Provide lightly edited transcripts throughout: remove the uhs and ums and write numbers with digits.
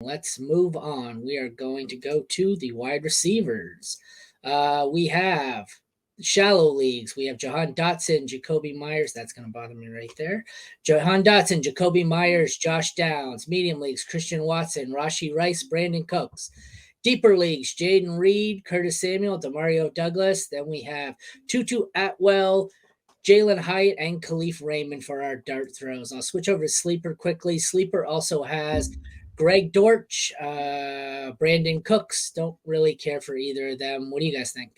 Let's move on. We are going to go to the wide receivers. We have shallow leagues. We have Jahan Dotson, Jacoby Myers. That's going to bother me right there. Jahan Dotson, Jacoby Myers, Josh Downs. Medium leagues, Christian Watson, Rashee Rice, Brandon Cooks. Deeper leagues, Jaden Reed, Curtis Samuel, Demario Douglas. Then we have Tutu Atwell, Jalen Hyatt, and Khalif Raymond for our dart throws. I'll switch over to Sleeper quickly. Sleeper also has Greg Dortch, Brandon Cooks. Don't really care for either of them. What do you guys think?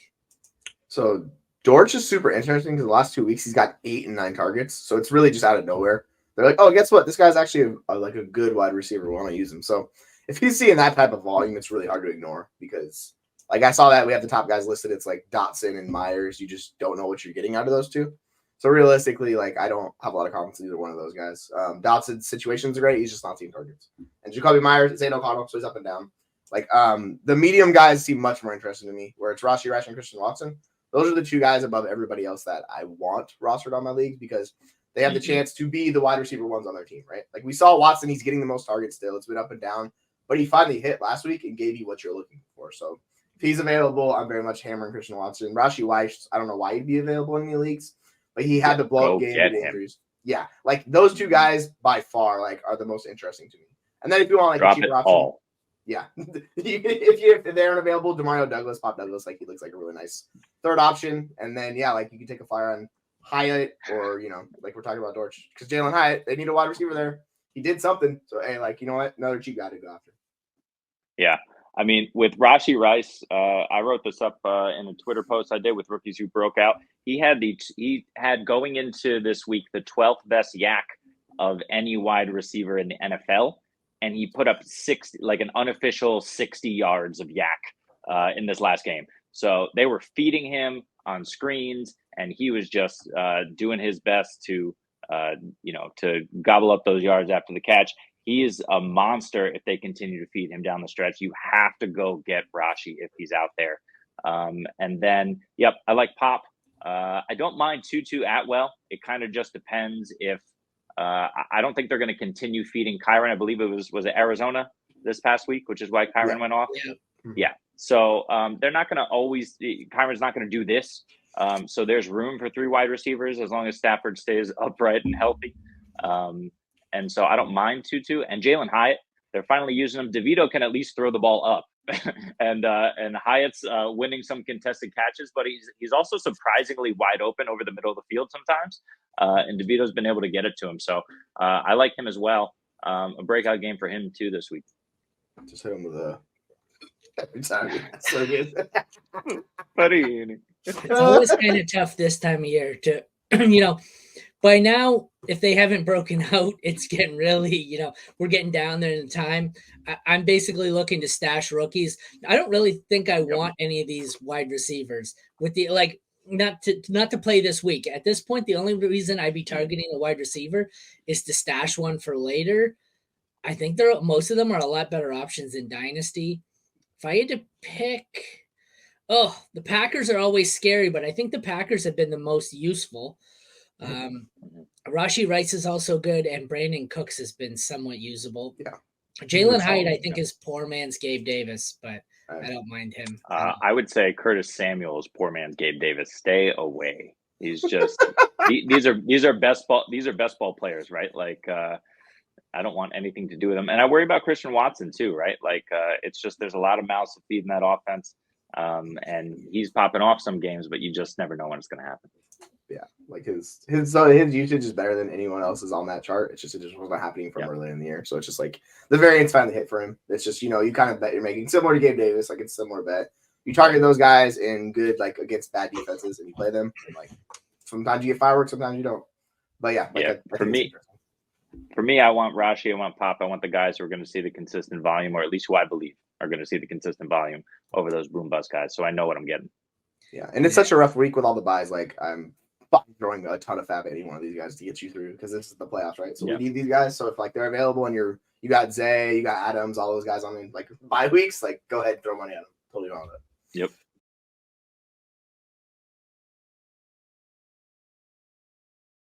So Dortch is super interesting because the last 2 weeks he's got 8 and 9 targets. So it's really just out of nowhere. They're like, oh, guess what? This guy's actually like a good wide receiver. We want to use him. So if he's seeing that type of volume, it's really hard to ignore because, like, I saw that we have the top guys listed. It's like Dotson and Myers. You just don't know what you're getting out of those two. So realistically, like, I don't have a lot of confidence in either one of those guys. Dotson's situations are great. He's just not seeing targets. And Jacoby Myers, it's Aiden O'Connell, so he's up and down. Like, the medium guys seem much more interesting to me, where it's Rashee Rice and Christian Watson. Those are the two guys above everybody else that I want rostered on my league because they have the chance to be the wide receiver ones on their team, right? Like, we saw Watson, he's getting the most targets still. It's been up and down, but he finally hit last week and gave you what you're looking for. So if he's available, I'm very much hammering Christian Watson. Rashee Rice, I don't know why he'd be available in any leagues, but he had to blow up game with injuries. Yeah, like those two guys by far like are the most interesting to me. And then if you want like drop a cheaper it option, all. Yeah, if they aren't available, Demario Douglas, Pop Douglas, like he looks like a really nice third option. And then like you can take a flyer on Hyatt or like we're talking about Dortch because Jalen Hyatt, they need a wide receiver there. He did something, so hey, like you know what, another cheap guy to go after. Yeah. I mean, with Rashee Rice, I wrote this up in a Twitter post I did with Rookies Who Broke Out. He had going into this week the 12th best yak of any wide receiver in the NFL, and he put up 60, like an unofficial 60 yards of yak in this last game. So they were feeding him on screens, and he was just doing his best to gobble up those yards after the catch. He is a monster if they continue to feed him down the stretch. You have to go get Rashee if he's out there. And then, I like Pop. I don't mind Tutu Atwell. It kind of just depends if I don't think they're going to continue feeding Kyron. I believe it was Arizona this past week, which is why Kyron went off. Yeah. So they're not going to always – Kyron's not going to do this. So there's room for 3 wide receivers as long as Stafford stays upright and healthy. And so I don't mind Tutu and Jalen Hyatt. They're finally using him. DeVito can at least throw the ball up, and Hyatt's winning some contested catches, but he's also surprisingly wide open over the middle of the field sometimes. And DeVito's been able to get it to him, so I like him as well. A breakout game for him too this week. Just hit him with a every time. So good. Buddy, it's always kind of tough this time of year to By now, if they haven't broken out, it's getting really, we're getting down there in time. I'm basically looking to stash rookies. I don't really think I want any of these wide receivers with the not to play this week. At this point, the only reason I'd be targeting a wide receiver is to stash one for later. I think most of them are a lot better options in Dynasty. If I had to pick, the Packers are always scary, but I think the Packers have been the most useful. Rashee Rice is also good, and Brandon Cooks has been somewhat usable. Yeah, Jalen Hyatt, I think, is poor man's Gabe Davis, but I don't mind him. I would say Curtis Samuel is poor man's Gabe Davis. Stay away. He's just these are best ball players, right? Like I don't want anything to do with them, and I worry about Christian Watson too, right? Like it's just there's a lot of mouths to feed in that offense, and he's popping off some games, but you just never know when it's going to happen. Yeah, like his usage is better than anyone else's on that chart. It just wasn't happening from early in the year. So it's just like the variance finally hit for him. It's just, you kind of bet you're making similar to Gabe Davis, like it's a similar bet. You target those guys in good, like against bad defenses and you play them. And like sometimes you get fireworks, sometimes you don't. But for me, I want Rashee, I want Pop, I want the guys who are going to see the consistent volume, or at least who I believe are going to see the consistent volume over those boom bust guys. So I know what I'm getting. Yeah. And it's such a rough week with all the buys. Like I'm throwing a ton of fab at any one of these guys to get you through because this is the playoffs, right? So we need these guys. So if like they're available and you got Zay, you got Adams, all those guys on like bye weeks, like go ahead and throw money at them. Totally wrong with it. Yep.